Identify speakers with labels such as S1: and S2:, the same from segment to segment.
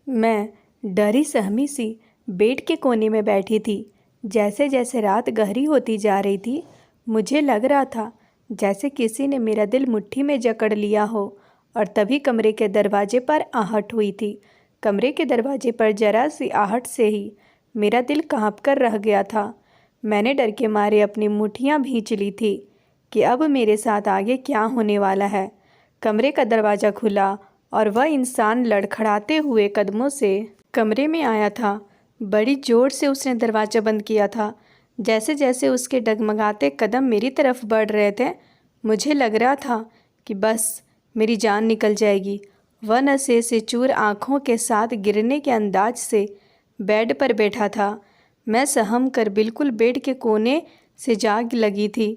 S1: मैं डरी सहमी सी बेड के कोने में बैठी थी। जैसे जैसे रात गहरी होती जा रही थी, मुझे लग रहा था जैसे किसी ने मेरा दिल मुट्ठी में जकड़ लिया हो। और तभी कमरे के दरवाजे पर आहट हुई थी। कमरे के दरवाजे पर जरा सी आहट से ही मेरा दिल काँप कर रह गया था। मैंने डर के मारे अपनी मुट्ठियाँ भींच ली थी कि अब मेरे साथ आगे क्या होने वाला है। कमरे का दरवाज़ा खुला और वह इंसान लड़खड़ाते हुए कदमों से कमरे में आया था। बड़ी ज़ोर से उसने दरवाज़ा बंद किया था। जैसे जैसे उसके डगमगाते कदम मेरी तरफ बढ़ रहे थे, मुझे लग रहा था कि बस मेरी जान निकल जाएगी। वह नशे से चूर आँखों के साथ गिरने के अंदाज से बेड पर बैठा था। मैं सहम कर बिल्कुल बेड के कोने से जाग लगी थी।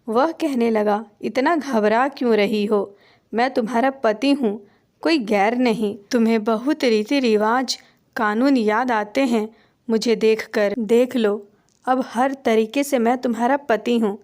S1: वह कहने लगा, इतना घबरा क्यों रही हो? मैं तुम्हारा पति हूँ, कोई गैर नहीं। तुम्हें बहुत रीति रिवाज कानून याद आते हैं मुझे देखकर। देख लो, अब हर तरीके से मैं तुम्हारा पति हूँ,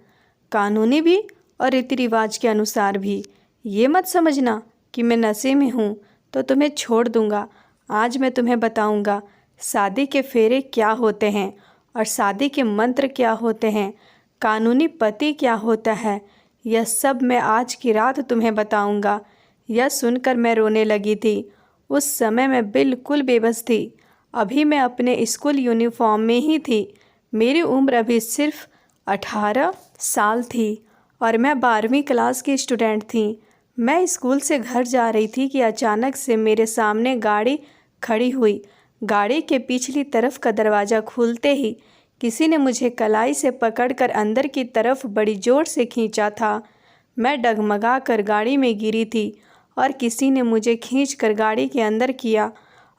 S1: कानूनी भी और रीति रिवाज के अनुसार भी। ये मत समझना कि मैं नशे में हूँ तो तुम्हें छोड़ दूँगा। आज मैं तुम्हें बताऊँगा शादी के फेरे क्या होते हैं और शादी के मंत्र क्या होते हैं, कानूनी पति क्या होता है। यह सब मैं आज की रात तुम्हें बताऊँगा। यह सुनकर मैं रोने लगी थी। उस समय मैं बिल्कुल बेबस थी। अभी मैं अपने स्कूल यूनिफॉर्म में ही थी। मेरी उम्र अभी सिर्फ 18 साल थी और मैं 12वीं क्लास की स्टूडेंट थी। मैं स्कूल से घर जा रही थी कि अचानक से मेरे सामने गाड़ी खड़ी हुई। गाड़ी के पिछली तरफ का दरवाज़ा खुलते ही किसी ने मुझे कलाई से पकड़कर अंदर की तरफ बड़ी ज़ोर से खींचा था। मैं डगमगा कर गाड़ी में गिरी थी और किसी ने मुझे खींचकर गाड़ी के अंदर किया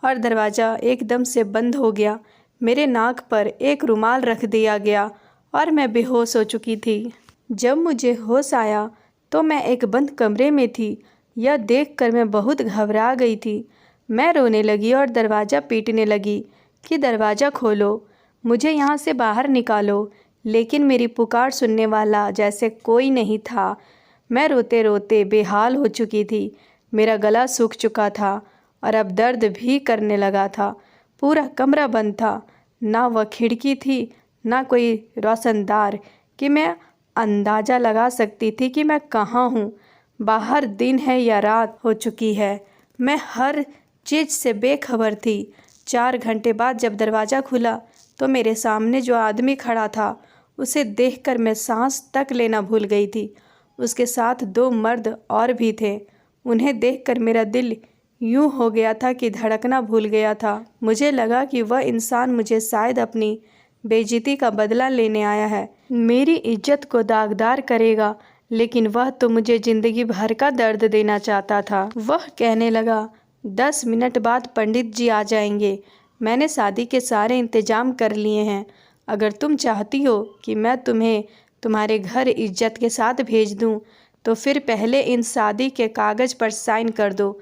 S1: और दरवाज़ा एकदम से बंद हो गया। मेरे नाक पर एक रुमाल रख दिया गया और मैं बेहोश हो चुकी थी। जब मुझे होश आया तो मैं एक बंद कमरे में थी। यह देखकर मैं बहुत घबरा गई थी। मैं रोने लगी और दरवाज़ा पीटने लगी कि दरवाज़ा खोलो, मुझे यहाँ से बाहर निकालो। लेकिन मेरी पुकार सुनने वाला जैसे कोई नहीं था। मैं रोते रोते बेहाल हो चुकी थी। मेरा गला सूख चुका था और अब दर्द भी करने लगा था। पूरा कमरा बंद था, ना वह खिड़की थी ना कोई रोशनदार कि मैं अंदाज़ा लगा सकती थी कि मैं कहाँ हूँ, बाहर दिन है या रात हो चुकी है। मैं हर चीज़ से बेखबर थी। 4 घंटे बाद जब दरवाज़ा खुला तो मेरे सामने जो आदमी खड़ा था उसे देखकर मैं सांस तक लेना भूल गई थी। उसके साथ 2 मर्द और भी थे। उन्हें देखकर मेरा दिल यूं हो गया था कि धड़कना भूल गया था। मुझे लगा कि वह इंसान मुझे शायद अपनी बेइज्जती का बदला लेने आया है, मेरी इज्जत को दागदार करेगा। लेकिन वह तो मुझे ज़िंदगी भर का दर्द देना चाहता था। वह कहने लगा, 10 मिनट बाद पंडित जी आ जाएंगे। मैंने शादी के सारे इंतजाम कर लिए हैं। अगर तुम चाहती हो कि मैं तुम्हें तुम्हारे घर इज्जत के साथ भेज दूं, तो फिर पहले इन शादी के कागज़ पर साइन कर दो,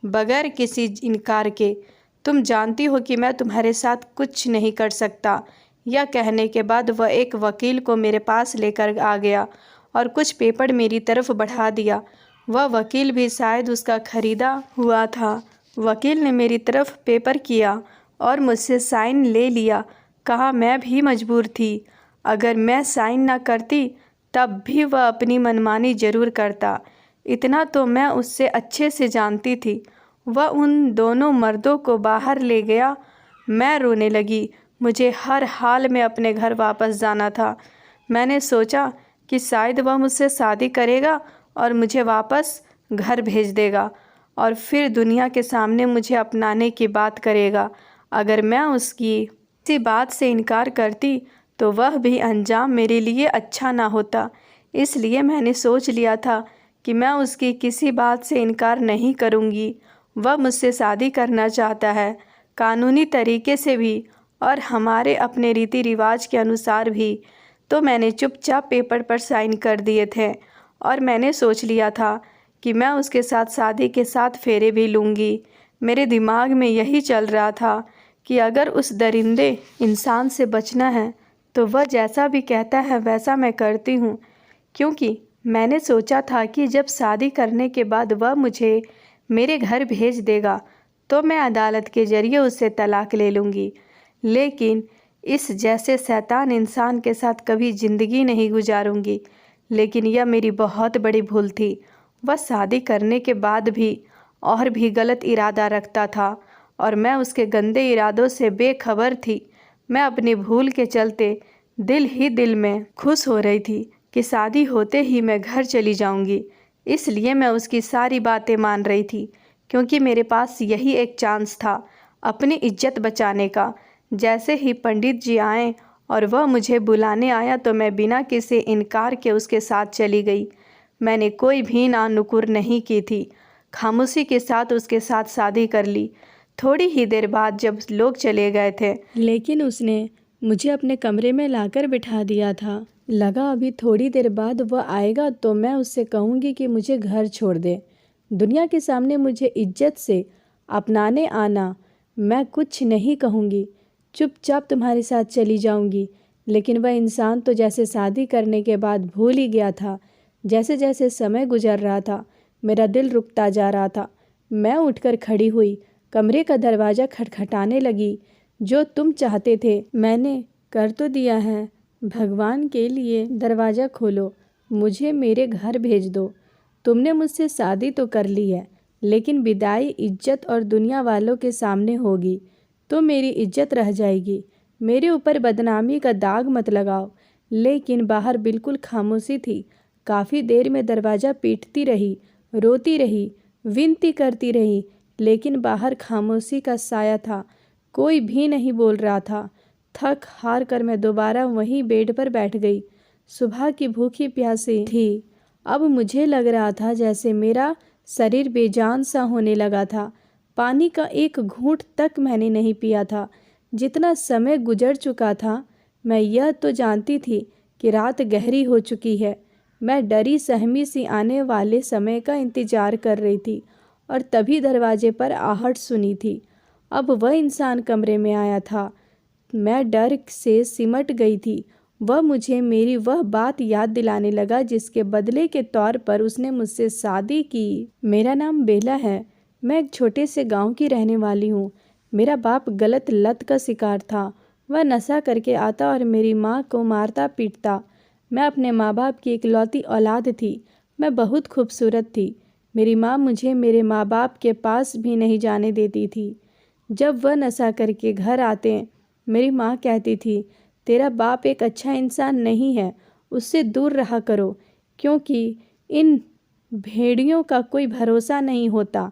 S1: बगैर किसी इनकार के। तुम जानती हो कि मैं तुम्हारे साथ कुछ नहीं कर सकता। यह कहने के बाद वह एक वकील को मेरे पास लेकर आ गया और कुछ पेपर मेरी तरफ बढ़ा दिया। वह वकील भी शायद उसका खरीदा हुआ था। वकील ने मेरी तरफ पेपर किया और मुझसे साइन ले लिया। कहा मैं भी मजबूर थी। अगर मैं साइन ना करती तब भी वह अपनी मनमानी ज़रूर करता। इतना तो मैं उससे अच्छे से जानती थी। वह उन दोनों मर्दों को बाहर ले गया। मैं रोने लगी। मुझे हर हाल में अपने घर वापस जाना था। मैंने सोचा कि शायद वह मुझसे शादी करेगा और मुझे वापस घर भेज देगा और फिर दुनिया के सामने मुझे अपनाने की बात करेगा। अगर मैं उसकी किसी बात से इनकार करती तो वह भी अंजाम मेरे लिए अच्छा ना होता। इसलिए मैंने सोच लिया था कि मैं उसकी किसी बात से इनकार नहीं करूँगी। वह मुझसे शादी करना चाहता है, कानूनी तरीके से भी और हमारे अपने रीति रिवाज के अनुसार भी। तो मैंने चुपचाप पेपर पर साइन कर दिए थे और मैंने सोच लिया था कि मैं उसके साथ शादी के साथ फेरे भी लूँगी। मेरे दिमाग में यही चल रहा था कि अगर उस दरिंदे इंसान से बचना है तो वह जैसा भी कहता है वैसा मैं करती हूँ, क्योंकि मैंने सोचा था कि जब शादी करने के बाद वह मुझे मेरे घर भेज देगा तो मैं अदालत के ज़रिए उससे तलाक ले लूँगी, लेकिन इस जैसे शैतान इंसान के साथ कभी ज़िंदगी नहीं गुजारूँगी। लेकिन यह मेरी बहुत बड़ी भूल थी। वह शादी करने के बाद भी और भी गलत इरादा रखता था और मैं उसके गंदे इरादों से बेखबर थी। मैं अपनी भूल के चलते दिल ही दिल में खुश हो रही थी कि शादी होते ही मैं घर चली जाऊंगी। इसलिए मैं उसकी सारी बातें मान रही थी, क्योंकि मेरे पास यही एक चांस था अपनी इज्जत बचाने का। जैसे ही पंडित जी आए और वह मुझे बुलाने आया तो मैं बिना किसी इनकार के उसके साथ चली गई। मैंने कोई भी ना नुकुर नहीं की थी, खामोशी के साथ उसके साथ शादी कर ली। थोड़ी ही देर बाद जब लोग चले गए थे, लेकिन उसने मुझे अपने कमरे में लाकर बिठा दिया था। लगा अभी थोड़ी देर बाद वह आएगा तो मैं उससे कहूँगी कि मुझे घर छोड़ दे, दुनिया के सामने मुझे इज्जत से अपनाने आना। मैं कुछ नहीं कहूँगी, चुपचाप तुम्हारे साथ चली जाऊँगी। लेकिन वह इंसान तो जैसे शादी करने के बाद भूल ही गया था। जैसे जैसे समय गुजर रहा था मेरा दिल रुकता जा रहा था। मैं उठकर खड़ी हुई, कमरे का दरवाज़ा खटखटाने लगी। जो तुम चाहते थे मैंने कर तो दिया है, भगवान के लिए दरवाज़ा खोलो, मुझे मेरे घर भेज दो। तुमने मुझसे शादी तो कर ली है, लेकिन विदाई इज्जत और दुनिया वालों के सामने होगी तो मेरी इज्जत रह जाएगी। मेरे ऊपर बदनामी का दाग मत लगाओ। लेकिन बाहर बिल्कुल खामोशी थी। काफ़ी देर में दरवाज़ा पीटती रही, रोती रही, विनती करती रही, लेकिन बाहर खामोशी का साया था। कोई भी नहीं बोल रहा था। थक हार कर मैं दोबारा वहीं बेड पर बैठ गई। सुबह की भूखी प्यासी थी। अब मुझे लग रहा था जैसे मेरा शरीर बेजान सा होने लगा था। पानी का एक घूंट तक मैंने नहीं पिया था। जितना समय गुजर चुका था, मैं यह तो जानती थी कि रात गहरी हो चुकी है। मैं डरी सहमी सी आने वाले समय का इंतजार कर रही थी और तभी दरवाजे पर आहट सुनी थी। अब वह इंसान कमरे में आया था। मैं डर से सिमट गई थी। वह मुझे मेरी वह बात याद दिलाने लगा जिसके बदले के तौर पर उसने मुझसे शादी की। मेरा नाम बेला है। मैं एक छोटे से गांव की रहने वाली हूँ। मेरा बाप गलत लत का शिकार था। वह नशा करके आता और मेरी माँ को मारता पीटता। मैं अपने माँ बाप की इकलौती औलाद थी। मैं बहुत खूबसूरत थी। मेरी माँ मुझे मेरे माँ बाप के पास भी नहीं जाने देती थी। जब वह नशा करके घर आते, मेरी माँ कहती थी, तेरा बाप एक अच्छा इंसान नहीं है, उससे दूर रहा करो, क्योंकि इन भेड़ियों का कोई भरोसा नहीं होता,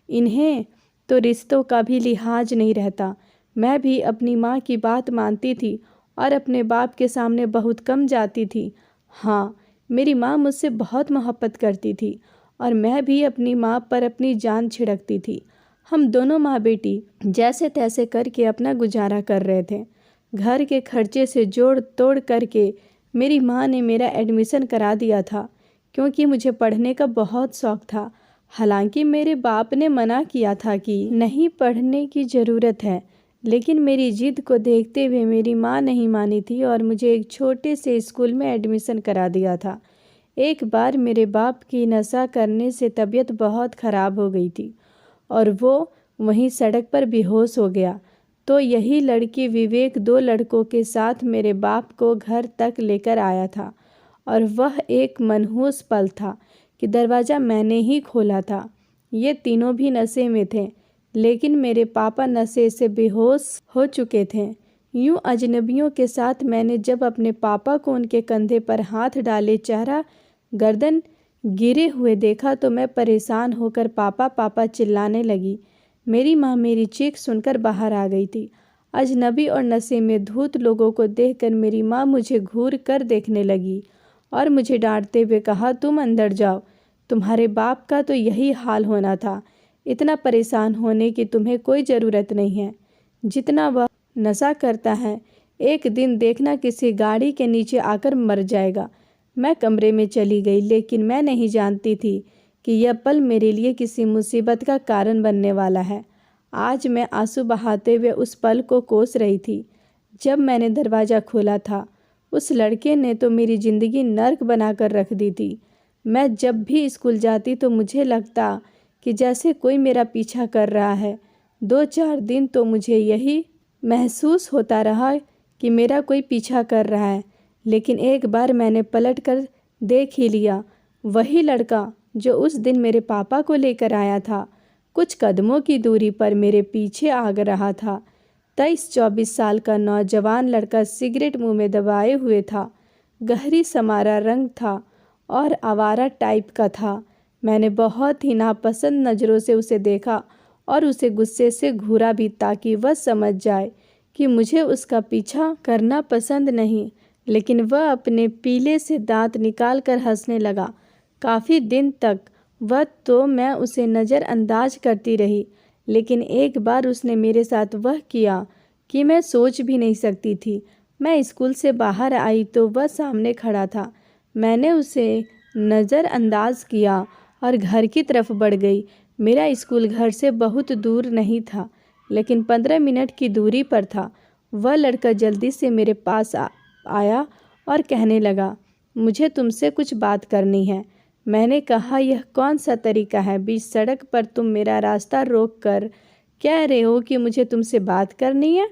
S1: इन्हें तो रिश्तों का भी लिहाज नहीं रहता। मैं भी अपनी माँ की बात मानती थी और अपने बाप के सामने बहुत कम जाती थी। हाँ, मेरी माँ मुझसे बहुत मोहब्बत करती थी और मैं भी अपनी माँ पर अपनी जान छिड़कती थी। हम दोनों माँ बेटी जैसे तैसे करके अपना गुजारा कर रहे थे। घर के खर्चे से जोड़ तोड़ करके मेरी माँ ने मेरा एडमिशन करा दिया था, क्योंकि मुझे पढ़ने का बहुत शौक़ था। हालांकि मेरे बाप ने मना किया था कि नहीं पढ़ने की ज़रूरत है, लेकिन मेरी जिद को देखते हुए मेरी माँ नहीं मानी थी और मुझे एक छोटे से स्कूल में एडमिशन करा दिया था। एक बार मेरे बाप की नशा करने से तबीयत बहुत ख़राब हो गई थी और वो वहीं सड़क पर बेहोश हो गया। तो यही लड़की विवेक 2 लड़कों के साथ मेरे बाप को घर तक लेकर आया था और वह एक मनहूस पल था कि दरवाज़ा मैंने ही खोला था। ये तीनों भी नशे में थे, लेकिन मेरे पापा नशे से बेहोश हो चुके थे। यूं अजनबियों के साथ मैंने जब अपने पापा को उनके कंधे पर हाथ डाले, चेहरा गर्दन गिरे हुए देखा तो मैं परेशान होकर पापा पापा चिल्लाने लगी। मेरी माँ मेरी चीख सुनकर बाहर आ गई थी। अजनबी और नशे में धूत लोगों को देखकर मेरी माँ मुझे घूर कर देखने लगी और मुझे डांटते हुए कहा, तुम अंदर जाओ, तुम्हारे बाप का तो यही हाल होना था। इतना परेशान होने की तुम्हें कोई ज़रूरत नहीं है जितना वह नशा करता है। एक दिन देखना किसी गाड़ी के नीचे आकर मर जाएगा। मैं कमरे में चली गई, लेकिन मैं नहीं जानती थी कि यह पल मेरे लिए किसी मुसीबत का कारण बनने वाला है। आज मैं आंसू बहाते हुए उस पल को कोस रही थी जब मैंने दरवाज़ा खोला था। उस लड़के ने तो मेरी ज़िंदगी नर्क बनाकर रख दी थी। मैं जब भी स्कूल जाती तो मुझे लगता कि जैसे कोई मेरा पीछा कर रहा है। 2-4 दिन तो मुझे यही महसूस होता रहा कि मेरा कोई पीछा कर रहा है, लेकिन एक बार मैंने पलट कर देख ही लिया। वही लड़का जो उस दिन मेरे पापा को लेकर आया था, कुछ कदमों की दूरी पर मेरे पीछे आ रहा था। 23-24 साल का नौजवान लड़का सिगरेट मुंह में दबाए हुए था, गहरी समारा रंग था और आवारा टाइप का था। मैंने बहुत ही नापसंद नज़रों से उसे देखा और उसे गुस्से से घूरा भी, ताकि वह समझ जाए कि मुझे उसका पीछा करना पसंद नहीं। लेकिन वह अपने पीले से दांत निकाल कर हंसने लगा। काफ़ी दिन तक वह तो मैं उसे नज़रअंदाज करती रही, लेकिन एक बार उसने मेरे साथ वह किया कि मैं सोच भी नहीं सकती थी। मैं स्कूल से बाहर आई तो वह सामने खड़ा था। मैंने उसे नज़रअंदाज किया और घर की तरफ बढ़ गई। मेरा स्कूल घर से बहुत दूर नहीं था, लेकिन 15 मिनट की दूरी पर था। वह लड़का जल्दी से मेरे पास आया और कहने लगा, मुझे तुमसे कुछ बात करनी है। मैंने कहा, यह कौन सा तरीका है? बीच सड़क पर तुम मेरा रास्ता रोक कर कह रहे हो कि मुझे तुमसे बात करनी है?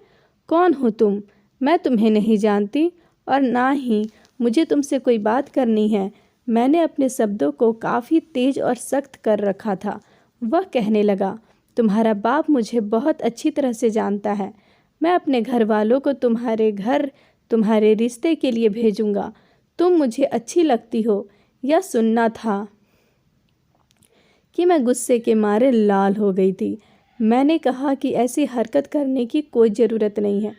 S1: कौन हो तुम? मैं तुम्हें नहीं जानती और ना ही मुझे तुमसे कोई बात करनी है। मैंने अपने शब्दों को काफ़ी तेज और सख्त कर रखा था। वह कहने लगा, तुम्हारा बाप मुझे बहुत अच्छी तरह से जानता है। मैं अपने घर वालों को तुम्हारे घर तुम्हारे रिश्ते के लिए भेजूंगा। तुम मुझे अच्छी लगती हो। यह सुनना था कि मैं गुस्से के मारे लाल हो गई थी। मैंने कहा कि ऐसी हरकत करने की कोई ज़रूरत नहीं है,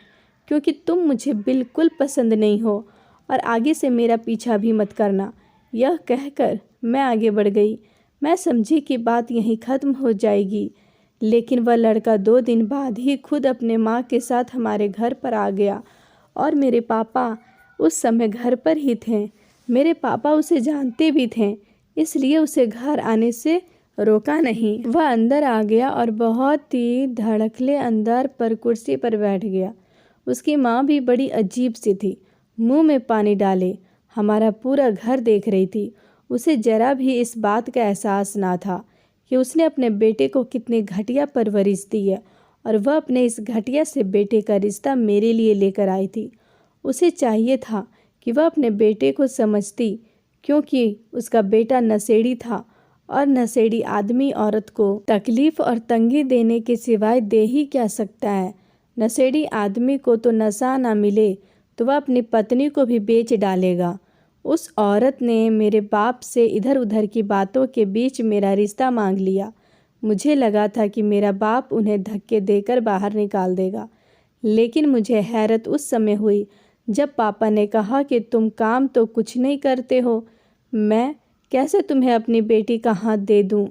S1: क्योंकि तुम मुझे बिल्कुल पसंद नहीं हो और आगे से मेरा पीछा भी मत करना। यह कहकर मैं आगे बढ़ गई। मैं समझी कि बात यहीं ख़त्म हो जाएगी, लेकिन वह लड़का 2 दिन बाद ही खुद अपने माँ के साथ हमारे घर पर आ गया और मेरे पापा उस समय घर पर ही थे। मेरे पापा उसे जानते भी थे, इसलिए उसे घर आने से रोका नहीं। वह अंदर आ गया और बहुत ही धड़कले अंदर पर कुर्सी पर बैठ गया। उसकी माँ भी बड़ी अजीब सी थी, मुंह में पानी डाले हमारा पूरा घर देख रही थी। उसे जरा भी इस बात का एहसास ना था कि उसने अपने बेटे को कितनी घटिया परवरिश दी है और वह अपने इस घटिया से बेटे का रिश्ता मेरे लिए लेकर आई थी। उसे चाहिए था कि वह अपने बेटे को समझती, क्योंकि उसका बेटा नशेड़ी था और नशेड़ी आदमी औरत को तकलीफ़ और तंगी देने के सिवाय दे ही क्या सकता है। नशेड़ी आदमी को तो नशा ना मिले तो वह अपनी पत्नी को भी बेच डालेगा। उस औरत ने मेरे बाप से इधर उधर की बातों के बीच मेरा रिश्ता मांग लिया। मुझे लगा था कि मेरा बाप उन्हें धक्के देकर बाहर निकाल देगा, लेकिन मुझे हैरत उस समय हुई जब पापा ने कहा कि तुम काम तो कुछ नहीं करते हो, मैं कैसे तुम्हें अपनी बेटी का हाथ दे दूं?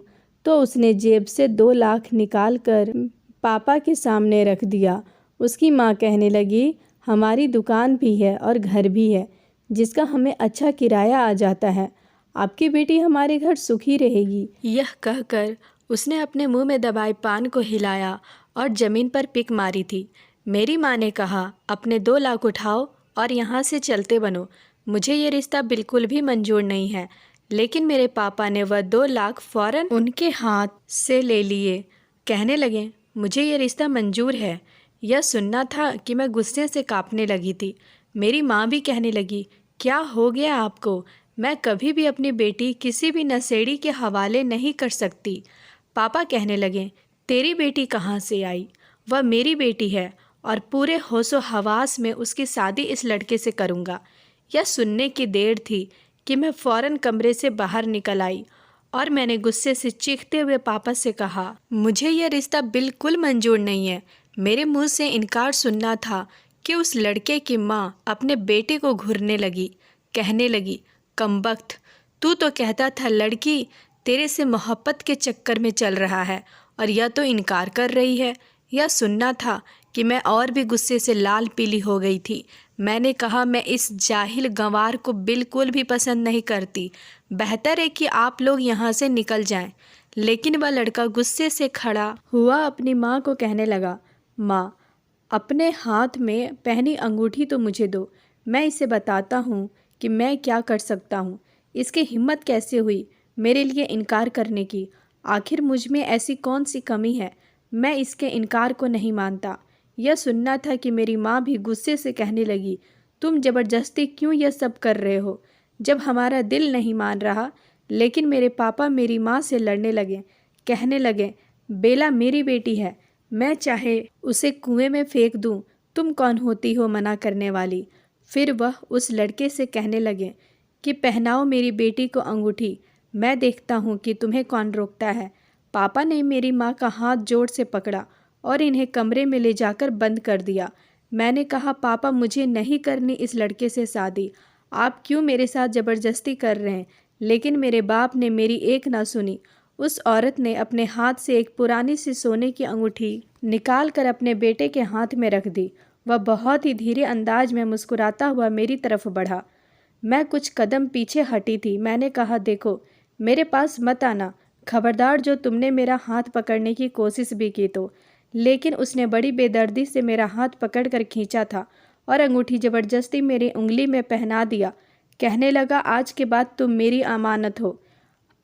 S1: तो उसने जेब से 2 लाख निकाल कर पापा के सामने रख दिया। उसकी माँ कहने लगी, हमारी दुकान भी है और घर भी है, जिसका हमें अच्छा किराया आ जाता है। आपकी बेटी हमारे घर सुखी रहेगी। यह कहकर उसने अपने मुंह में दबाए पान को हिलाया और ज़मीन पर पिक मारी थी। मेरी माँ ने कहा, अपने 2 लाख उठाओ और यहाँ से चलते बनो। मुझे ये रिश्ता बिल्कुल भी मंजूर नहीं है। लेकिन मेरे पापा ने वह 2 लाख फ़ौरन उनके हाथ से ले लिए। कहने लगे, मुझे ये रिश्ता मंजूर है। यह सुनना था कि मैं गुस्से से कांपने लगी थी। मेरी माँ भी कहने लगी, क्या हो गया आपको? मैं कभी भी अपनी बेटी किसी भी नशेड़ी के हवाले नहीं कर सकती। पापा कहने लगे, तेरी बेटी कहाँ से आई? वह मेरी बेटी है और पूरे होशो हवास में उसकी शादी इस लड़के से करूँगा। यह सुनने की देर थी कि मैं फ़ौरन कमरे से बाहर निकल आई और मैंने गुस्से से चीखते हुए पापा से कहा, मुझे यह रिश्ता बिल्कुल मंजूर नहीं है। मेरे मुंह से इनकार सुनना था कि उस लड़के की माँ अपने बेटे को घूरने लगी। कहने लगी, कमबख्त, तू तो कहता था लड़की तेरे से मोहब्बत के चक्कर में चल रहा है और यह तो इनकार कर रही है। यह सुनना था कि मैं और भी गुस्से से लाल पीली हो गई थी। मैंने कहा, मैं इस जाहिल गंवार को बिल्कुल भी पसंद नहीं करती। बेहतर है कि आप लोग यहाँ से निकल जाएं। लेकिन वह लड़का गुस्से से खड़ा हुआ अपनी माँ को कहने लगा, माँ, अपने हाथ में पहनी अंगूठी तो मुझे दो। मैं इसे बताता हूँ कि मैं क्या कर सकता हूँ। इसकी हिम्मत कैसे हुई मेरे लिए इनकार करने की? आखिर मुझ में ऐसी कौन सी कमी है? मैं इसके इनकार को नहीं मानता। यह सुनना था कि मेरी माँ भी गुस्से से कहने लगी, तुम ज़बरदस्ती क्यों यह सब कर रहे हो जब हमारा दिल नहीं मान रहा। लेकिन मेरे पापा मेरी माँ से लड़ने लगे, कहने लगे, बेला मेरी बेटी है, मैं चाहे उसे कुएं में फेंक दूं, तुम कौन होती हो मना करने वाली। फिर वह उस लड़के से कहने लगे कि पहनाओ मेरी बेटी को अंगूठी, मैं देखता हूँ कि तुम्हें कौन रोकता है। पापा ने मेरी माँ का हाथ जोर से पकड़ा और इन्हें कमरे में ले जाकर बंद कर दिया। मैंने कहा, पापा मुझे नहीं करनी इस लड़के से शादी, आप क्यों मेरे साथ ज़बरदस्ती कर रहे हैं। लेकिन मेरे बाप ने मेरी एक ना सुनी। उस औरत ने अपने हाथ से एक पुरानी सी सोने की अंगूठी निकाल कर अपने बेटे के हाथ में रख दी। वह बहुत ही धीरे अंदाज में मुस्कुराता हुआ मेरी तरफ बढ़ा। मैं कुछ कदम पीछे हटी थी। मैंने कहा, देखो मेरे पास मत आना, खबरदार जो तुमने मेरा हाथ पकड़ने की कोशिश भी की तो। लेकिन उसने बड़ी बेदर्दी से मेरा हाथ पकड़ कर खींचा था और अंगूठी ज़बरदस्ती मेरी उंगली में पहना दिया। कहने लगा, आज के बाद तुम मेरी अमानत हो,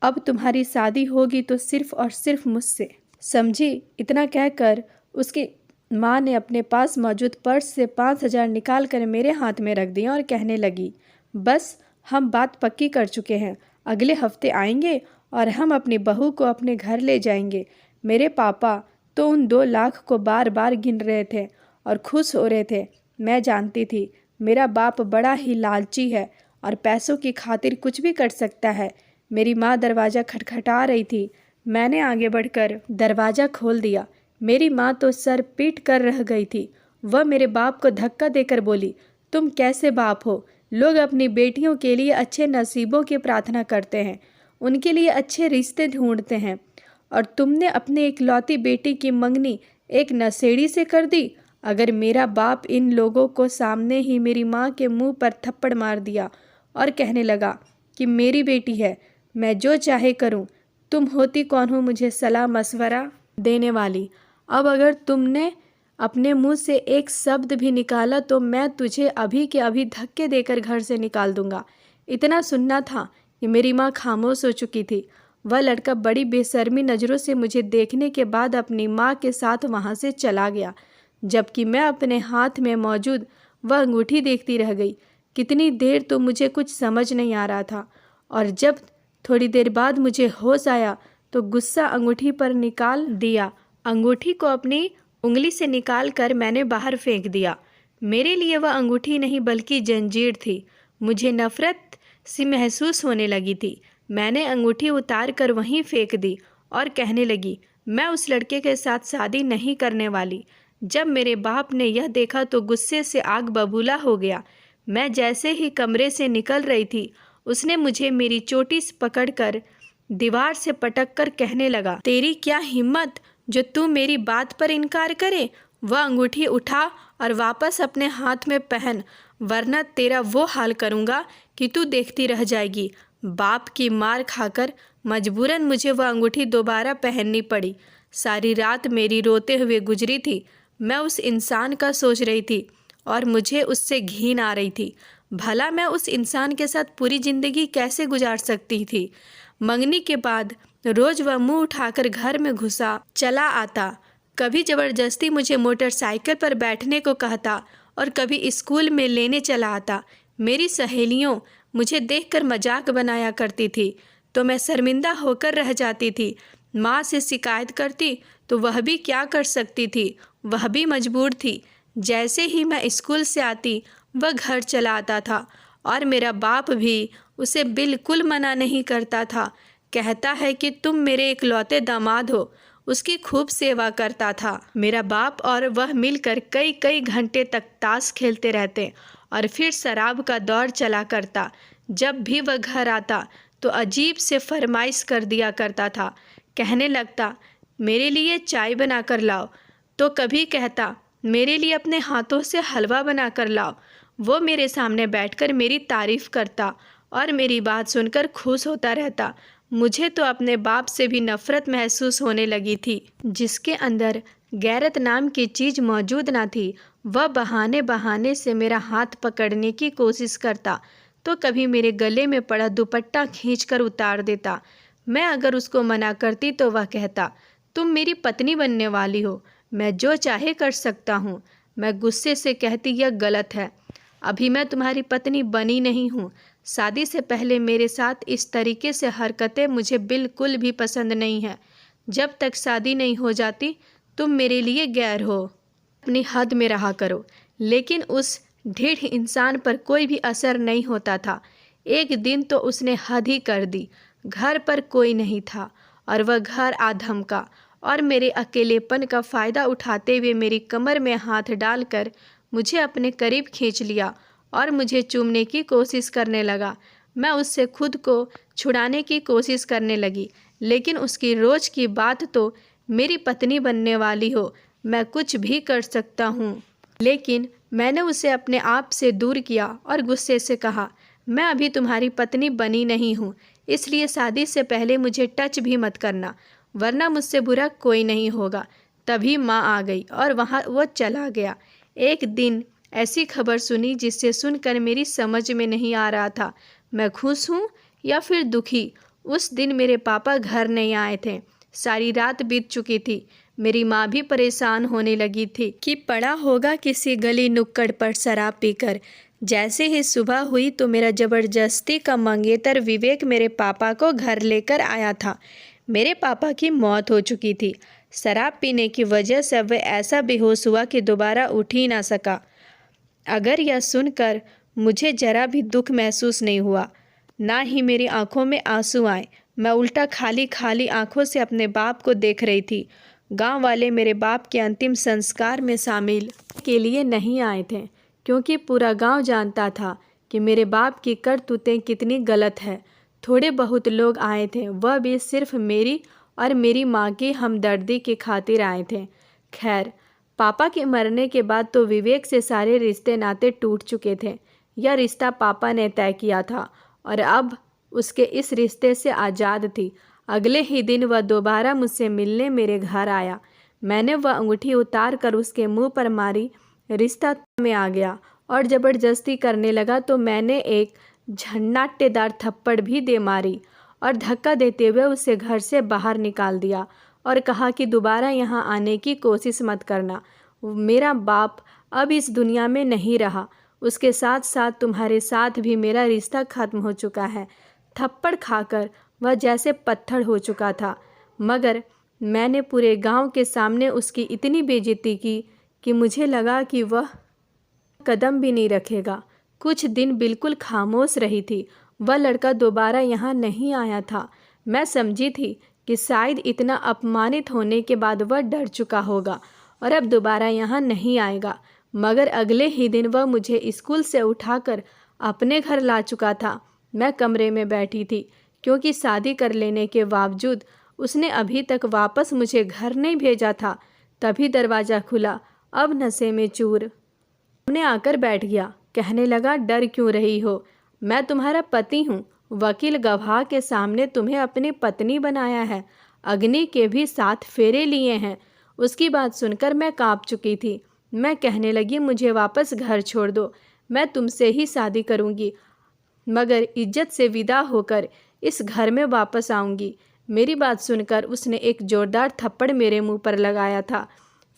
S1: अब तुम्हारी शादी होगी तो सिर्फ़ और सिर्फ मुझसे, समझी। इतना कहकर उसकी माँ ने अपने पास मौजूद पर्स से 5,000 निकाल कर मेरे हाथ में रख दिया और कहने लगी, बस हम बात पक्की कर चुके हैं, अगले हफ्ते आएंगे और हम अपनी बहू को अपने घर ले जाएंगे। मेरे पापा तो उन 2 लाख को बार बार गिन रहे थे और खुश हो रहे थे। मैं जानती थी मेरा बाप बड़ा ही लालची है और पैसों की खातिर कुछ भी कर सकता है। मेरी माँ दरवाज़ा खटखटा रही थी। मैंने आगे बढ़कर दरवाज़ा खोल दिया। मेरी माँ तो सर पीट कर रह गई थी। वह मेरे बाप को धक्का देकर बोली, तुम कैसे बाप हो। लोग अपनी बेटियों के लिए अच्छे नसीबों की प्रार्थना करते हैं, उनके लिए अच्छे रिश्ते ढूंढते हैं, और तुमने अपने इकलौती बेटी की मंगनी एक नशेड़ी से कर दी। अगर मेरा बाप इन लोगों को सामने ही मेरी माँ के मुंह पर थप्पड़ मार दिया और कहने लगा कि मेरी बेटी है, मैं जो चाहे करूं, तुम होती कौन हो मुझे सलाह मशवरा देने वाली। अब अगर तुमने अपने मुंह से एक शब्द भी निकाला तो मैं तुझे अभी के अभी धक्के देकर घर से निकाल दूंगा। इतना सुनना था कि मेरी माँ खामोश हो चुकी थी। वह लड़का बड़ी बेशर्मी नज़रों से मुझे देखने के बाद अपनी माँ के साथ वहाँ से चला गया, जबकि मैं अपने हाथ में मौजूद वह अंगूठी देखती रह गई। कितनी देर तो मुझे कुछ समझ नहीं आ रहा था, और जब थोड़ी देर बाद मुझे होश आया तो गुस्सा अंगूठी पर निकाल दिया। अंगूठी को अपनी उंगली से निकाल कर मैंने बाहर फेंक दिया। मेरे लिए वह अंगूठी नहीं बल्कि जंजीर थी। मुझे नफरत सी महसूस होने लगी थी। मैंने अंगूठी उतार कर वहीं फेंक दी और कहने लगी, मैं उस लड़के के साथ शादी नहीं करने वाली। जब मेरे बाप ने यह देखा तो गुस्से से आग बबूला हो गया। मैं जैसे ही कमरे से निकल रही थी, उसने मुझे मेरी चोटी से पकड़कर दीवार से पटक कर कहने लगा, तेरी क्या हिम्मत जो तू मेरी बात पर इनकार करे। वह अंगूठी उठा और वापस अपने हाथ में पहन, वरना तेरा वो हाल करूँगा कि तू देखती रह जाएगी। बाप की मार खाकर मजबूरन मुझे वह अंगूठी दोबारा पहननी पड़ी। सारी रात मेरी रोते हुए गुजरी थी। मैं उस इंसान का सोच रही थी और मुझे उससे घिन आ रही थी। भला मैं उस इंसान के साथ पूरी ज़िंदगी कैसे गुजार सकती थी। मंगनी के बाद रोज़ वह मुंह उठाकर घर में घुसा चला आता। कभी ज़बरदस्ती मुझे मोटरसाइकिल पर बैठने को कहता और कभी स्कूल में लेने चला आता। मेरी सहेलियों मुझे देखकर मजाक बनाया करती थी तो मैं शर्मिंदा होकर रह जाती थी। माँ से शिकायत करती तो वह भी क्या कर सकती थी, वह भी मजबूर थी। जैसे ही मैं स्कूल से आती वह घर चला आता था और मेरा बाप भी उसे बिल्कुल मना नहीं करता था। कहता है कि तुम मेरे इकलौते दामाद हो। उसकी खूब सेवा करता था। मेरा बाप और वह मिलकर कई कई घंटे तक ताश खेलते रहते और फिर शराब का दौर चला करता। जब भी वह घर आता तो अजीब से फरमाइश कर दिया करता था। कहने लगता, मेरे लिए चाय बना कर लाओ, तो कभी कहता, मेरे लिए अपने हाथों से हलवा बना कर लाओ। वो मेरे सामने बैठकर मेरी तारीफ़ करता और मेरी बात सुनकर खुश होता रहता। मुझे तो अपने बाप से भी नफ़रत महसूस होने लगी थी, जिसके अंदर गैरत नाम की चीज़ मौजूद ना थी। वह बहाने बहाने से मेरा हाथ पकड़ने की कोशिश करता तो कभी मेरे गले में पड़ा दुपट्टा खींचकर उतार देता। मैं अगर उसको मना करती तो वह कहता, तुम मेरी पत्नी बनने वाली हो, मैं जो चाहे कर सकता हूँ। मैं गुस्से से कहती, यह गलत है, अभी मैं तुम्हारी पत्नी बनी नहीं हूँ। शादी से पहले मेरे साथ इस तरीके से हरकतें मुझे बिल्कुल भी पसंद नहीं है। जब तक शादी नहीं हो जाती तुम मेरे लिए गैर हो। अपनी हद में रहा करो। लेकिन उस ढीठ इंसान पर कोई भी असर नहीं होता था। एक दिन तो उसने हद ही कर दी। घर पर कोई नहीं था और वह घर आधम का, और मेरे अकेलेपन का फ़ायदा उठाते हुए मेरी कमर में हाथ डालकर मुझे अपने करीब खींच लिया और मुझे चूमने की कोशिश करने लगा। मैं उससे खुद को छुड़ाने की कोशिश करने लगी, लेकिन उसकी रोज़ की बात तो मेरी पत्नी बनने वाली हो, मैं कुछ भी कर सकता हूँ। लेकिन मैंने उसे अपने आप से दूर किया और गुस्से से कहा, मैं अभी तुम्हारी पत्नी बनी नहीं हूँ, इसलिए शादी से पहले मुझे टच भी मत करना, वरना मुझसे बुरा कोई नहीं होगा। तभी माँ आ गई और वहाँ वो चला गया। एक दिन ऐसी खबर सुनी जिससे सुनकर मेरी समझ में नहीं आ रहा था मैं खुश हूँ या फिर दुखी। उस दिन मेरे पापा घर नहीं आए थे। सारी रात बीत चुकी थी। मेरी माँ भी परेशान होने लगी थी कि पड़ा होगा किसी गली नुक्कड़ पर शराब पीकर। जैसे ही सुबह हुई तो मेरा जबरदस्ती का मंगेतर विवेक मेरे पापा को घर लेकर आया था। मेरे पापा की मौत हो चुकी थी। शराब पीने की वजह से वह ऐसा बेहोश हुआ कि दोबारा उठ ही ना सका। अगर यह सुनकर मुझे जरा भी दुख महसूस नहीं हुआ, ना ही मेरी आंखों में आंसू आए। मैं उल्टा खाली खाली आंखों से अपने बाप को देख रही थी। गांव वाले मेरे बाप के अंतिम संस्कार में शामिल के लिए नहीं आए थे, क्योंकि पूरा गांव जानता था कि मेरे बाप की करतूतें कितनी गलत है। थोड़े बहुत लोग आए थे, वह भी सिर्फ मेरी और मेरी माँ की हमदर्दी की खातिर आए थे। खैर, पापा के मरने के बाद तो विवेक से सारे रिश्ते नाते टूट चुके थे। यह रिश्ता पापा ने तय किया था और अब उसके इस रिश्ते से आज़ाद थी। अगले ही दिन वह दोबारा मुझसे मिलने मेरे घर आया। मैंने वह अंगूठी उतार कर उसके मुंह पर मारी। रिश्ता में आ गया और ज़बरदस्ती करने लगा तो मैंने एक झन्नाटेदार थप्पड़ भी दे मारी और धक्का देते हुए उसे घर से बाहर निकाल दिया और कहा कि दोबारा यहाँ आने की कोशिश मत करना। मेरा बाप अब इस दुनिया में नहीं रहा, उसके साथ साथ तुम्हारे साथ भी मेरा रिश्ता खत्म हो चुका है। थप्पड़ खाकर वह जैसे पत्थर हो चुका था, मगर मैंने पूरे गांव के सामने उसकी इतनी बेइज्जती की कि मुझे लगा कि वह कदम भी नहीं रखेगा। कुछ दिन बिल्कुल खामोश रही थी। वह लड़का दोबारा यहाँ नहीं आया था। मैं समझी थी कि शायद इतना अपमानित होने के बाद वह डर चुका होगा और अब दोबारा यहाँ नहीं आएगा। मगर अगले ही दिन वह मुझे स्कूल से उठाकर अपने घर ला चुका था। मैं कमरे में बैठी थी, क्योंकि शादी कर लेने के बावजूद उसने अभी तक वापस मुझे घर नहीं भेजा था। तभी दरवाज़ा खुला। अब नशे में चूर सामने आकर बैठ गया। कहने लगा, डर क्यों रही हो, मैं तुम्हारा पति हूँ। वकील गवाह के सामने तुम्हें अपनी पत्नी बनाया है, अग्नि के भी 7 फेरे लिए हैं। उसकी बात सुनकर मैं कांप चुकी थी। मैं कहने लगी, मुझे वापस घर छोड़ दो, मैं तुमसे ही शादी करूँगी, मगर इज्जत से विदा होकर इस घर में वापस आऊँगी। मेरी बात सुनकर उसने एक जोरदार थप्पड़ मेरे मुंह पर लगाया था।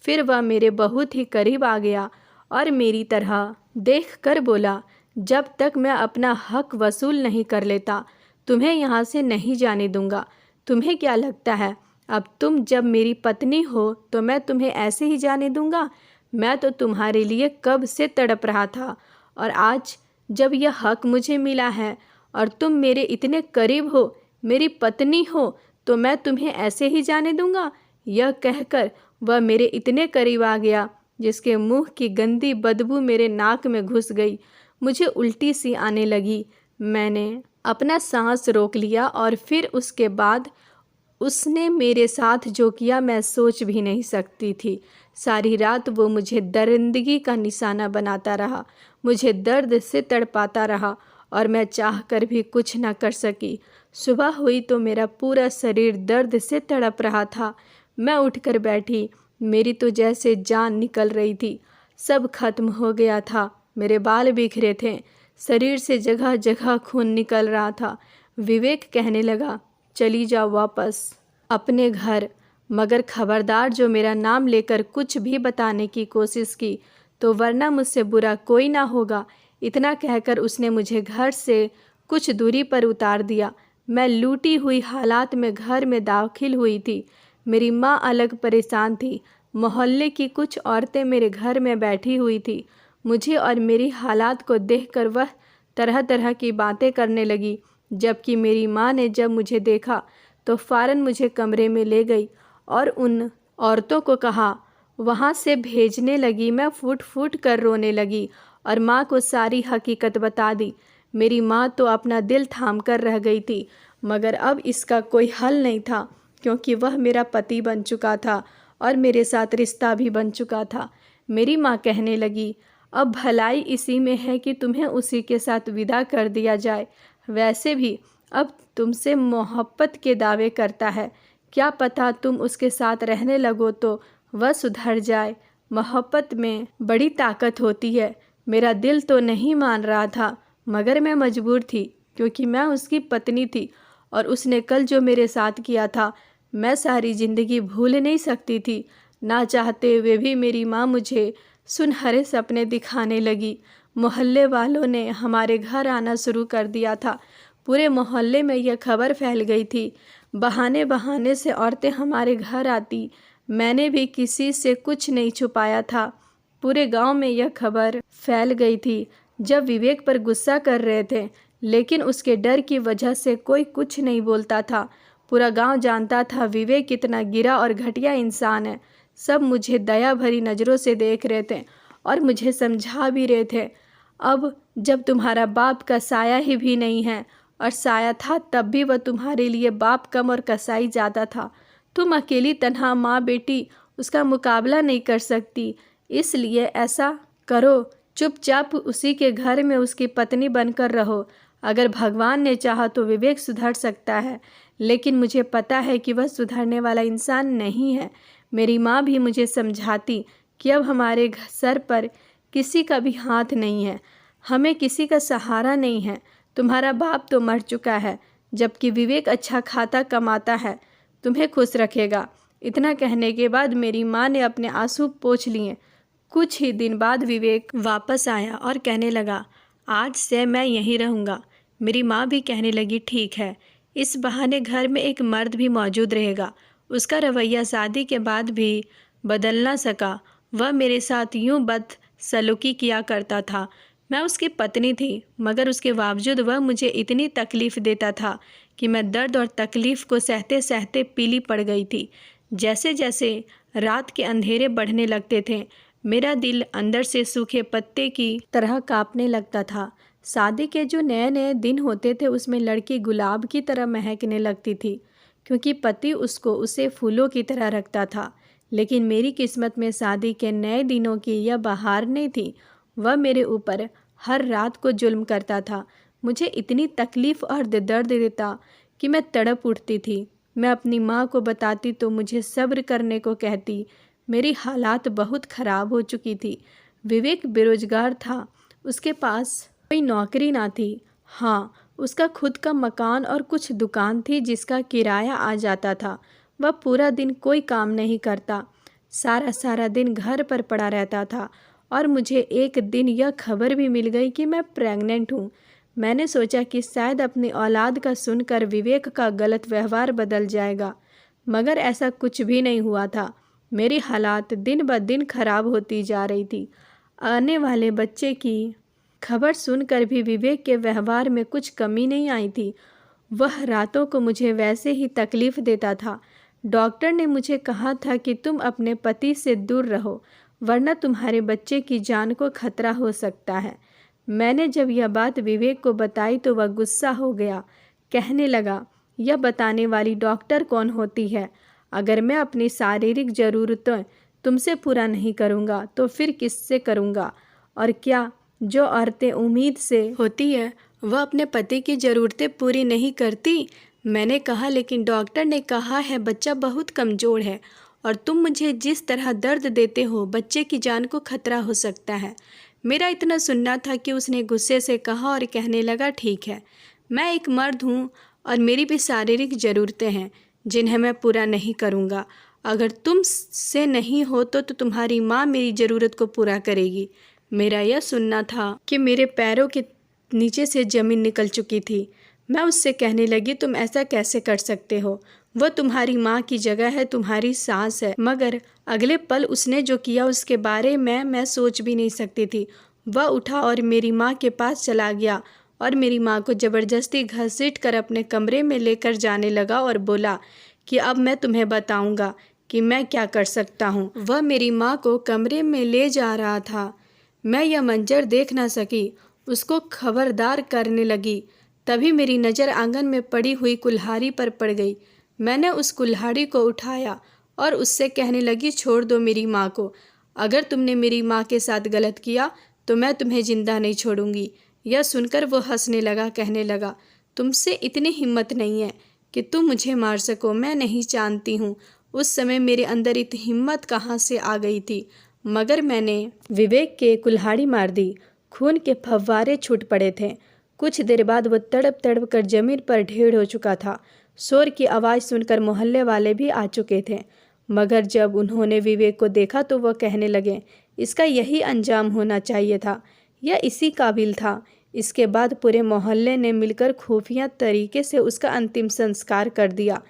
S1: फिर वह मेरे बहुत ही करीब आ गया और मेरी तरह देखकर बोला, जब तक मैं अपना हक वसूल नहीं कर लेता तुम्हें यहाँ से नहीं जाने दूंगा। तुम्हें क्या लगता है अब तुम जब मेरी पत्नी हो तो मैं तुम्हें ऐसे ही जाने दूंगा? मैं तो तुम्हारे लिए कब से तड़प रहा था, और आज जब यह हक मुझे मिला है और तुम मेरे इतने करीब हो, मेरी पत्नी हो, तो मैं तुम्हें ऐसे ही जाने दूंगा? यह कहकर वह मेरे इतने करीब आ गया जिसके मुंह की गंदी बदबू मेरे नाक में घुस गई। मुझे उल्टी सी आने लगी। मैंने अपना सांस रोक लिया और फिर उसके बाद उसने मेरे साथ जो किया मैं सोच भी नहीं सकती थी। सारी रात वो मुझे दरिंदगी का निशाना बनाता रहा, मुझे दर्द से तड़पाता रहा और मैं चाहकर भी कुछ न कर सकी। सुबह हुई तो मेरा पूरा शरीर दर्द से तड़प रहा था। मैं उठकर बैठी। मेरी तो जैसे जान निकल रही थी। सब खत्म हो गया था। मेरे बाल बिखरे थे, शरीर से जगह जगह खून निकल रहा था। विवेक कहने लगा, चली जाओ वापस अपने घर, मगर खबरदार जो मेरा नाम लेकर कुछ भी बताने की कोशिश की तो वरना मुझसे बुरा कोई ना होगा। इतना कहकर उसने मुझे घर से कुछ दूरी पर उतार दिया। मैं लूटी हुई हालात में घर में दाखिल हुई थी। मेरी माँ अलग परेशान थी। मोहल्ले की कुछ औरतें मेरे घर में बैठी हुई थी। मुझे और मेरी हालात को देखकर वह तरह तरह की बातें करने लगी। जबकि मेरी माँ ने जब मुझे देखा तो फ़ौरन मुझे कमरे में ले गई और उन औरतों को कहा वहाँ से भेजने लगी। मैं फूट फूट कर रोने लगी और माँ को सारी हकीकत बता दी। मेरी माँ तो अपना दिल थाम कर रह गई थी, मगर अब इसका कोई हल नहीं था, क्योंकि वह मेरा पति बन चुका था और मेरे साथ रिश्ता भी बन चुका था। मेरी माँ कहने लगी, अब भलाई इसी में है कि तुम्हें उसी के साथ विदा कर दिया जाए। वैसे भी अब तुमसे मोहब्बत के दावे करता है, क्या पता तुम उसके साथ रहने लगो तो वह सुधर जाए। मोहब्बत में बड़ी ताकत होती है। मेरा दिल तो नहीं मान रहा था, मगर मैं मजबूर थी, क्योंकि मैं उसकी पत्नी थी और उसने कल जो मेरे साथ किया था मैं सारी ज़िंदगी भूल नहीं सकती थी। ना चाहते हुए भी मेरी माँ मुझे सुनहरे सपने दिखाने लगी। मोहल्ले वालों ने हमारे घर आना शुरू कर दिया था। पूरे मोहल्ले में यह खबर फैल गई थी। बहाने बहाने से औरतें हमारे घर आती। मैंने भी किसी से कुछ नहीं छुपाया था। पूरे गांव में यह खबर फैल गई थी। जब विवेक पर गुस्सा कर रहे थे, लेकिन उसके डर की वजह से कोई कुछ नहीं बोलता था। पूरा गांव जानता था विवेक कितना गिरा और घटिया इंसान है। सब मुझे दया भरी नज़रों से देख रहे थे और मुझे समझा भी रहे थे। अब जब तुम्हारा बाप का साया ही भी नहीं है, और साया था तब भी वह तुम्हारे लिए बाप कम और कसाई ज़्यादा था। तुम अकेली तन्हा माँ बेटी उसका मुकाबला नहीं कर सकती। इसलिए ऐसा करो, चुपचाप उसी के घर में उसकी पत्नी बनकर रहो। अगर भगवान ने चाहा तो विवेक सुधर सकता है, लेकिन मुझे पता है कि वह सुधरने वाला इंसान नहीं है। मेरी माँ भी मुझे समझाती कि अब हमारे सर पर किसी का भी हाथ नहीं है, हमें किसी का सहारा नहीं है। तुम्हारा बाप तो मर चुका है, जबकि विवेक अच्छा खाता कमाता है, तुम्हें खुश रखेगा। इतना कहने के बाद मेरी माँ ने अपने आंसू पोंछ लिए। कुछ ही दिन बाद विवेक वापस आया और कहने लगा, आज से मैं यहीं रहूँगा। मेरी माँ भी कहने लगी, ठीक है, इस बहाने घर में एक मर्द भी मौजूद रहेगा। उसका रवैया शादी के बाद भी बदल ना सका। वह मेरे साथ यूँ बदसलूकी किया करता था। मैं उसकी पत्नी थी, मगर उसके बावजूद वह मुझे इतनी तकलीफ़ देता था कि मैं दर्द और तकलीफ़ को सहते सहते पीली पड़ गई थी। जैसे जैसे रात के अंधेरे बढ़ने लगते थे, मेरा दिल अंदर से सूखे पत्ते की तरह कांपने लगता था। शादी के जो नए नए दिन होते थे उसमें लड़की गुलाब की तरह महकने लगती थी, क्योंकि पति उसको उसे फूलों की तरह रखता था। लेकिन मेरी किस्मत में शादी के नए दिनों की यह बहार नहीं थी। वह मेरे ऊपर हर रात को जुल्म करता था। मुझे इतनी तकलीफ़ और दर्द देता कि मैं तड़प उठती थी। मैं अपनी माँ को बताती तो मुझे सब्र करने को कहती। मेरी हालात बहुत ख़राब हो चुकी थी। विवेक बेरोजगार था, उसके पास कोई नौकरी ना थी। हाँ, उसका खुद का मकान और कुछ दुकान थी जिसका किराया आ जाता था। वह पूरा दिन कोई काम नहीं करता, सारा सारा दिन घर पर पड़ा रहता था। और मुझे एक दिन यह खबर भी मिल गई कि मैं प्रेग्नेंट हूँ। मैंने सोचा कि शायद अपनी औलाद का सुनकर विवेक का गलत व्यवहार बदल जाएगा, मगर ऐसा कुछ भी नहीं हुआ था। मेरी हालात दिन ब दिन खराब होती जा रही थी। आने वाले बच्चे की खबर सुनकर भी विवेक के व्यवहार में कुछ कमी नहीं आई थी। वह रातों को मुझे वैसे ही तकलीफ़ देता था। डॉक्टर ने मुझे कहा था कि तुम अपने पति से दूर रहो, वरना तुम्हारे बच्चे की जान को खतरा हो सकता है। मैंने जब यह बात विवेक को बताई तो वह गुस्सा हो गया। कहने लगा, यह बताने वाली डॉक्टर कौन होती है? अगर मैं अपनी शारीरिक ज़रूरतें तुमसे पूरा नहीं करूँगा तो फिर किससे करूँगा? और क्या जो औरतें उम्मीद से होती है वह अपने पति की ज़रूरतें पूरी नहीं करती? मैंने कहा, लेकिन डॉक्टर ने कहा है बच्चा बहुत कमज़ोर है और तुम मुझे जिस तरह दर्द देते हो बच्चे की जान को खतरा हो सकता है। मेरा इतना सुनना था कि उसने गुस्से से कहा और कहने लगा, ठीक है, मैं एक मर्द हूँ और मेरी भी शारीरिक ज़रूरतें हैं जिन्हें मैं पूरा नहीं करूँगा। अगर तुम से नहीं हो तो तुम्हारी माँ मेरी ज़रूरत को पूरा करेगी। मेरा यह सुनना था कि मेरे पैरों के नीचे से ज़मीन निकल चुकी थी। मैं उससे कहने लगी, तुम ऐसा कैसे कर सकते हो? वह तुम्हारी माँ की जगह है, तुम्हारी सास है। मगर अगले पल उसने जो किया उसके बारे में मैं सोच भी नहीं सकती थी। वह उठा और मेरी माँ के पास चला गया और मेरी माँ को ज़बरदस्ती घसीट कर अपने कमरे में लेकर जाने लगा और बोला कि अब मैं तुम्हें बताऊंगा कि मैं क्या कर सकता हूँ। वह मेरी माँ को कमरे में ले जा रहा था। मैं यह मंजर देख न सकी, उसको खबरदार करने लगी। तभी मेरी नज़र आंगन में पड़ी हुई कुल्हाड़ी पर पड़ गई। मैंने उस कुल्हाड़ी को उठाया और उससे कहने लगी, छोड़ दो मेरी माँ को। अगर तुमने मेरी माँ के साथ गलत किया तो मैं तुम्हें जिंदा नहीं छोड़ूंगी। यह सुनकर वो हंसने लगा, कहने लगा, तुमसे इतनी हिम्मत नहीं है कि तुम मुझे मार सको। मैं नहीं जानती हूँ उस समय मेरे अंदर इतनी हिम्मत कहाँ से आ गई थी, मगर मैंने विवेक के कुल्हाड़ी मार दी। खून के फव्वारे छूट पड़े थे। कुछ देर बाद वो तड़प तड़प कर जमीन पर ढेर हो चुका था। शोर की आवाज़ सुनकर मोहल्ले वाले भी आ चुके थे, मगर जब उन्होंने विवेक को देखा तो वह कहने लगे, इसका यही अंजाम होना चाहिए था, यह इसी काबिल था। इसके बाद पूरे मोहल्ले ने मिलकर खुफिया तरीके से उसका अंतिम संस्कार कर दिया।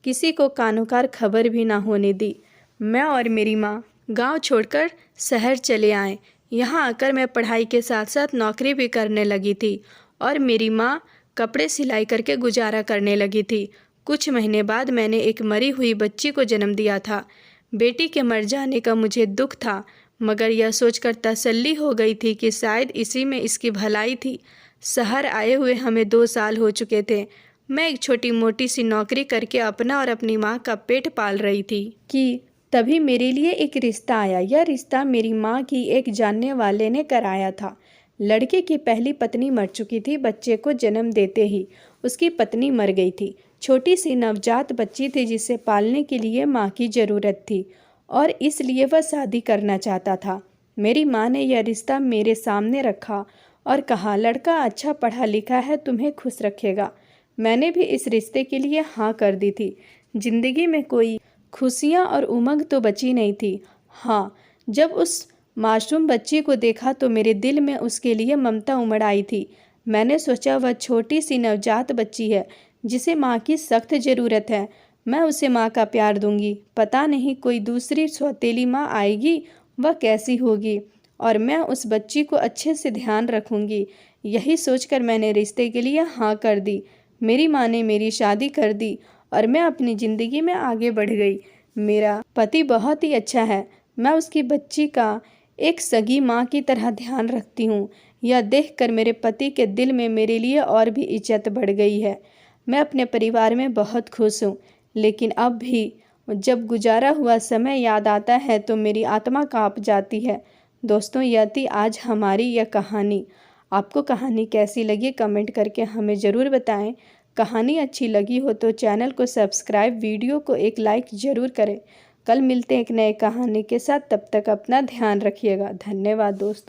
S1: किसी को कानोकार खबर भी ना होने दी। मैं और मेरी माँ गांव छोड़कर शहर चले आए। यहाँ आकर मैं पढ़ाई के साथ साथ नौकरी भी करने लगी थी और मेरी माँ कपड़े सिलाई करके गुजारा करने लगी थी। कुछ महीने बाद मैंने एक मरी हुई बच्ची को जन्म दिया था। बेटी के मर जाने का मुझे दुख था, मगर यह सोचकर तसल्ली हो गई थी कि शायद इसी में इसकी भलाई थी। शहर आए हुए हमें 2 साल हो चुके थे। मैं एक छोटी मोटी सी नौकरी करके अपना और अपनी माँ का पेट पाल रही थी कि तभी मेरे लिए एक रिश्ता आया। यह रिश्ता मेरी माँ की एक जानने वाले ने कराया था। लड़के की पहली पत्नी मर चुकी थी। बच्चे को जन्म देते ही उसकी पत्नी मर गई थी। छोटी सी नवजात बच्ची थी जिसे पालने के लिए माँ की ज़रूरत थी और इसलिए वह शादी करना चाहता था। मेरी माँ ने यह रिश्ता मेरे सामने रखा और कहा, लड़का अच्छा पढ़ा लिखा है, तुम्हें खुश रखेगा। मैंने भी इस रिश्ते के लिए हाँ कर दी थी। जिंदगी में कोई खुशियाँ और उमंग तो बची नहीं थी। हाँ, जब उस मासूम बच्ची को देखा तो मेरे दिल में उसके लिए ममता उमड़ आई थी। मैंने सोचा वह छोटी सी नवजात बच्ची है जिसे माँ की सख्त ज़रूरत है। मैं उसे माँ का प्यार दूंगी। पता नहीं कोई दूसरी सौतेली माँ आएगी, वह कैसी होगी, और मैं उस बच्ची को अच्छे से ध्यान रखूंगी। यही सोचकर मैंने रिश्ते के लिए हाँ कर दी। मेरी माँ ने मेरी शादी कर दी और मैं अपनी ज़िंदगी में आगे बढ़ गई। मेरा पति बहुत ही अच्छा है। मैं उसकी बच्ची का एक सगी माँ की तरह ध्यान रखती हूँ। यह देखकर मेरे पति के दिल में मेरे लिए और भी इज्जत बढ़ गई है। मैं अपने परिवार में बहुत खुश हूँ, लेकिन अब भी जब गुजारा हुआ समय याद आता है तो मेरी आत्मा काँप जाती है। दोस्तों, यह थी आज हमारी यह कहानी। आपको कहानी कैसी लगी कमेंट करके हमें ज़रूर बताएं। कहानी अच्छी लगी हो तो चैनल को सब्सक्राइब, वीडियो को एक लाइक ज़रूर करें। कल मिलते हैं एक नए कहानी के साथ। तब तक अपना ध्यान रखिएगा। धन्यवाद दोस्तों।